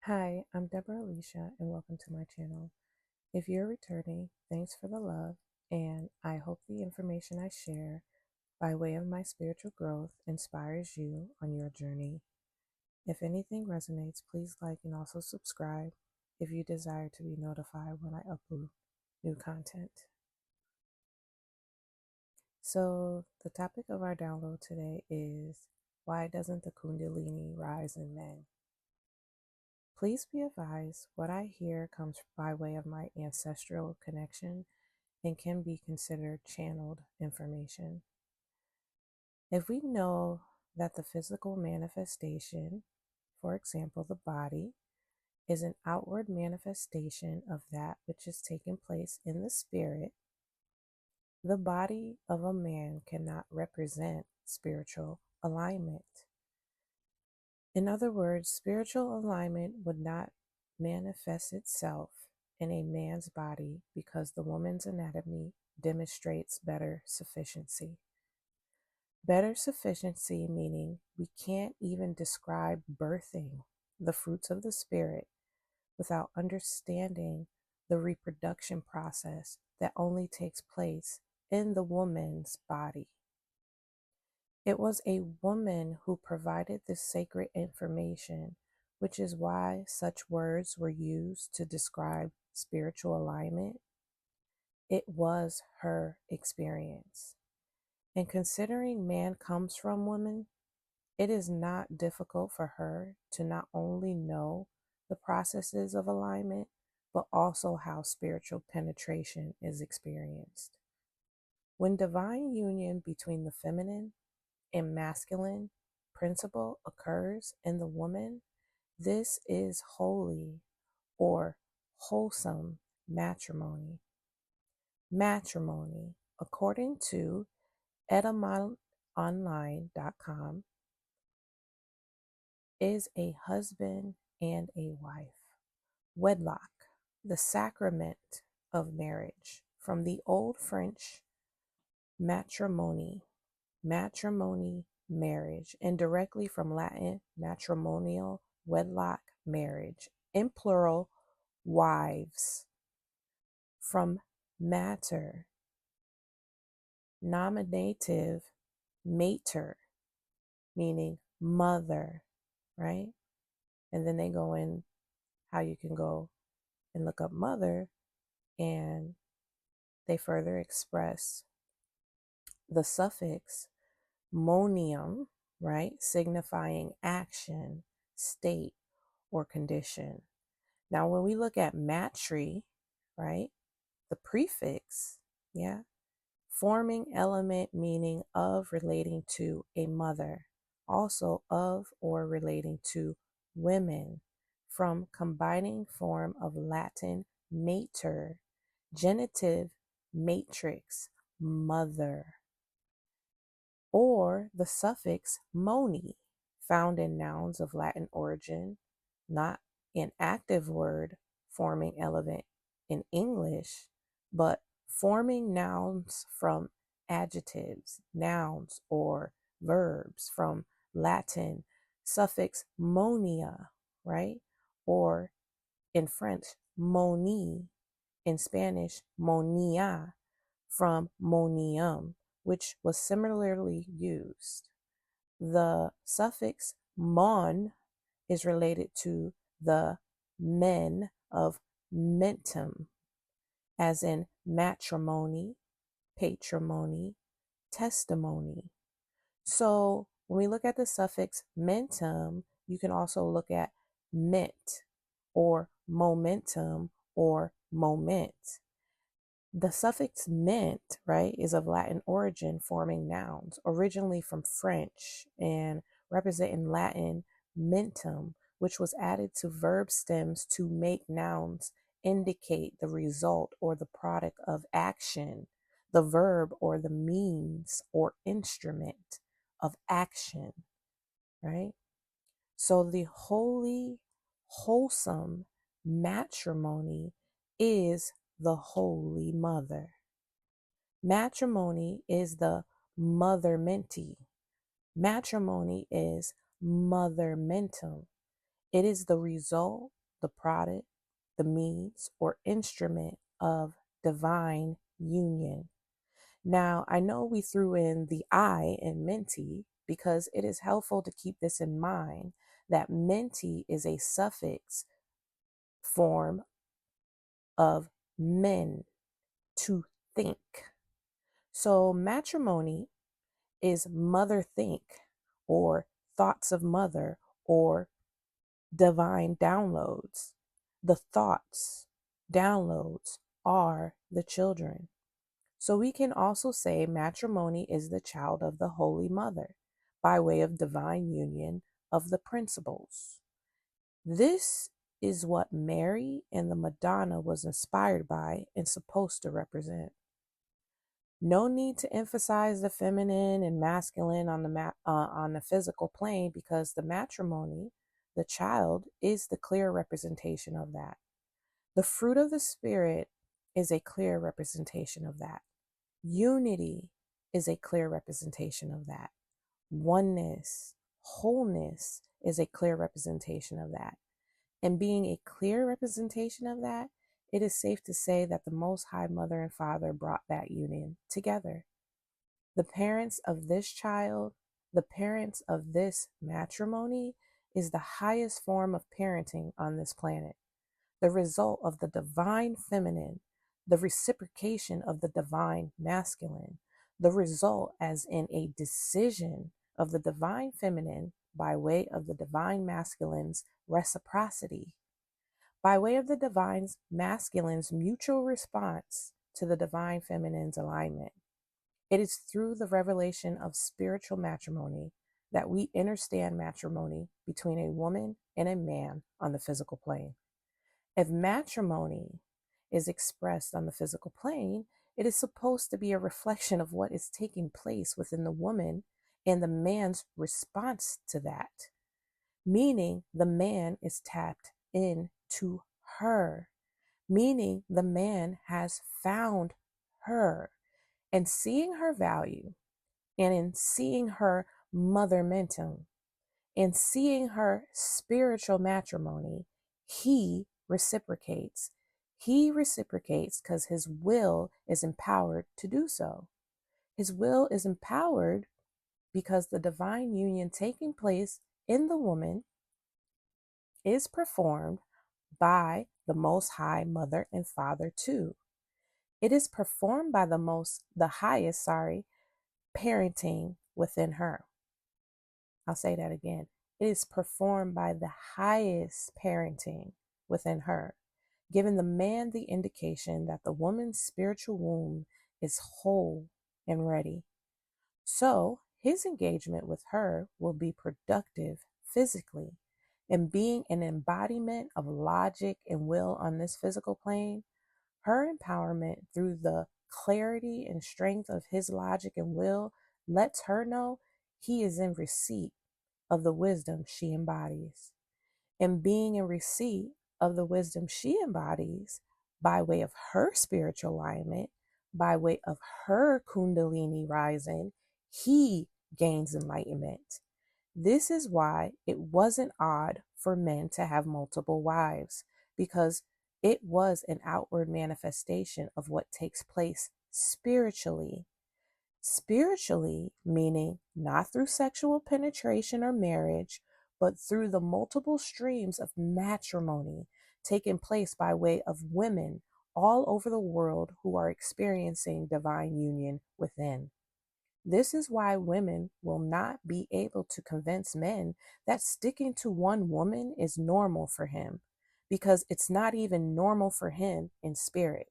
Hi, I'm Deborah Alicia, and welcome to my channel. If you're returning, thanks for the love, and I hope the information I share by way of my spiritual growth inspires you on your journey. If anything resonates, please like and also subscribe if you desire to be notified when I upload new content. So, the topic of our download today is why doesn't the Kundalini rise in men? Please be advised, what I hear comes by way of my ancestral connection and can be considered channeled information. If we know that the physical manifestation, for example, the body, is an outward manifestation of that which is taking place in the spirit, the body of a man cannot represent spiritual alignment. In other words, spiritual alignment would not manifest itself in a man's body because the woman's anatomy demonstrates better sufficiency. Better sufficiency meaning we can't even describe birthing the fruits of the spirit without understanding the reproduction process that only takes place in the woman's body. It was a woman who provided this sacred information, which is why such words were used to describe spiritual alignment. It was her experience. And considering man comes from woman, it is not difficult for her to not only know the processes of alignment, but also how spiritual penetration is experienced. When divine union between the feminine and masculine principle occurs in the woman, this is holy or wholesome matrimony. Matrimony, according to etymonline.com, is a husband and a wife. Wedlock, the sacrament of marriage, from the Old French matrimony, marriage, and directly from Latin matrimonial, wedlock, marriage, in plural, wives, from mater, nominative, mater, meaning mother, right? And then they go in how you can go and look up mother, and they further express the suffix monium, right, signifying action, state, or condition. Now, when we look at matri, right, the prefix, yeah, forming element meaning of, relating to a mother, also of or relating to women, from combining form of Latin mater, genitive matrix, mother, or the suffix mony, found in nouns of Latin origin, not an active word forming element in English, but forming nouns from adjectives, nouns, or verbs from Latin suffix monia, right? Or in French, mony, in Spanish, monia, from monium, which was similarly used. The suffix mon is related to the men of mentum, as in matrimony, patrimony, testimony. So when we look at the suffix mentum, you can also look at ment or momentum or moment. The suffix ment, right, is of Latin origin, forming nouns, originally from French and representing Latin mentum, which was added to verb stems to make nouns indicate the result or the product of action, the verb or the means or instrument of action, right? So the holy, wholesome matrimony is the Holy Mother. Matrimony is the mother mentee. Matrimony is mother mentum. It is the result, the product, the means, or instrument of divine union. Now, I know we threw in the I in menti because it is helpful to keep this in mind that menti is a suffix form of men, to think. So matrimony is mother think, or thoughts of mother, or divine downloads. The thoughts, downloads are the children. So we can also say matrimony is the child of the Holy Mother by way of divine union of the principles. This is what Mary and the Madonna was inspired by and supposed to represent. No need to emphasize the feminine and masculine on the physical plane, because the matrimony, the child, is the clear representation of that. The fruit of the Spirit is a clear representation of that. Unity is a clear representation of that. Oneness, wholeness is a clear representation of that. And being a clear representation of that, it is safe to say that the Most High Mother and Father brought that union together. The parents of this child, the parents of this matrimony, is the highest form of parenting on this planet. The result of the divine feminine, the reciprocation of the divine masculine, the result as in a decision of the divine feminine by way of the divine masculine's reciprocity, by way of the divine masculine's mutual response to the divine feminine's alignment. It is through the revelation of spiritual matrimony that we understand matrimony between a woman and a man on the physical plane. If matrimony is expressed on the physical plane, it is supposed to be a reflection of what is taking place within the woman and the man's response to that, meaning the man is tapped into her, meaning the man has found her, and seeing her value, and in seeing her mother mentum, and seeing her spiritual matrimony, he reciprocates. He reciprocates because his will is empowered to do so. His will is empowered because the divine union taking place in the woman is performed by the Most High Mother and Father too. It is performed by the highest parenting within her. I'll say that again. It is performed by the highest parenting within her, giving the man the indication that the woman's spiritual womb is whole and ready. So his engagement with her will be productive physically, and being an embodiment of logic and will on this physical plane, her empowerment through the clarity and strength of his logic and will lets her know he is in receipt of the wisdom she embodies. And being in receipt of the wisdom she embodies by way of her spiritual alignment, by way of her Kundalini rising, he gains enlightenment. This is why it wasn't odd for men to have multiple wives, because it was an outward manifestation of what takes place spiritually. Spiritually, meaning not through sexual penetration or marriage, but through the multiple streams of matrimony taking place by way of women all over the world who are experiencing divine union within. This is why women will not be able to convince men that sticking to one woman is normal for him, because it's not even normal for him in spirit.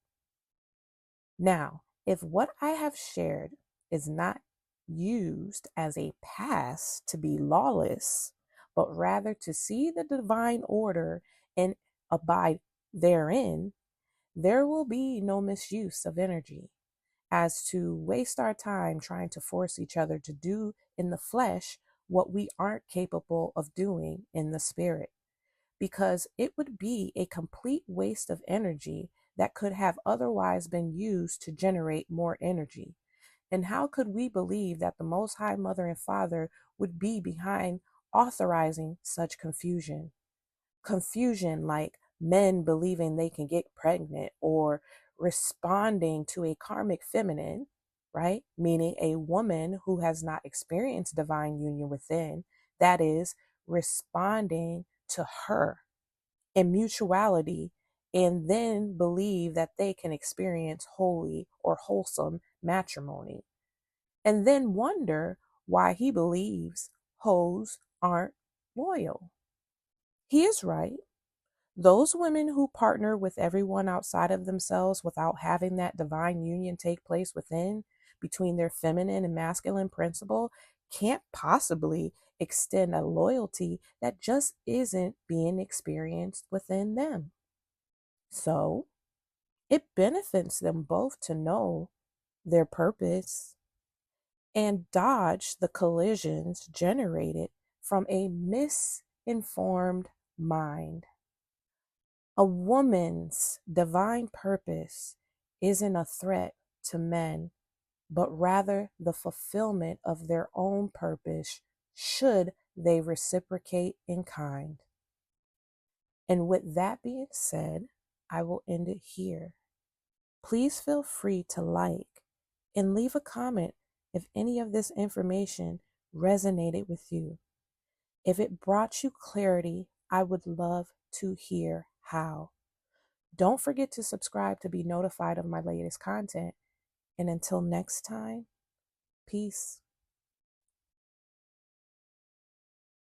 Now, if what I have shared is not used as a pass to be lawless, but rather to see the divine order and abide therein, there will be no misuse of energy as to waste our time trying to force each other to do in the flesh what we aren't capable of doing in the spirit, because it would be a complete waste of energy that could have otherwise been used to generate more energy. And how could we believe that the Most High Mother and Father would be behind authorizing such confusion? confusion, like men believing they can get pregnant, or responding to a karmic feminine, right? Meaning a woman who has not experienced divine union within, that is, responding to her in mutuality, and then believe that they can experience holy or wholesome matrimony, and then wonder why he believes hoes aren't loyal. He is right. Those women who partner with everyone outside of themselves without having that divine union take place within, between their feminine and masculine principle, can't possibly extend a loyalty that just isn't being experienced within them. So it benefits them both to know their purpose and dodge the collisions generated from a misinformed mind. A woman's divine purpose isn't a threat to men, but rather the fulfillment of their own purpose should they reciprocate in kind. And with that being said, I will end it here. Please feel free to like and leave a comment if any of this information resonated with you. If it brought you clarity, I would love to hear how. Don't forget to subscribe to be notified of my latest content. And until next time, peace.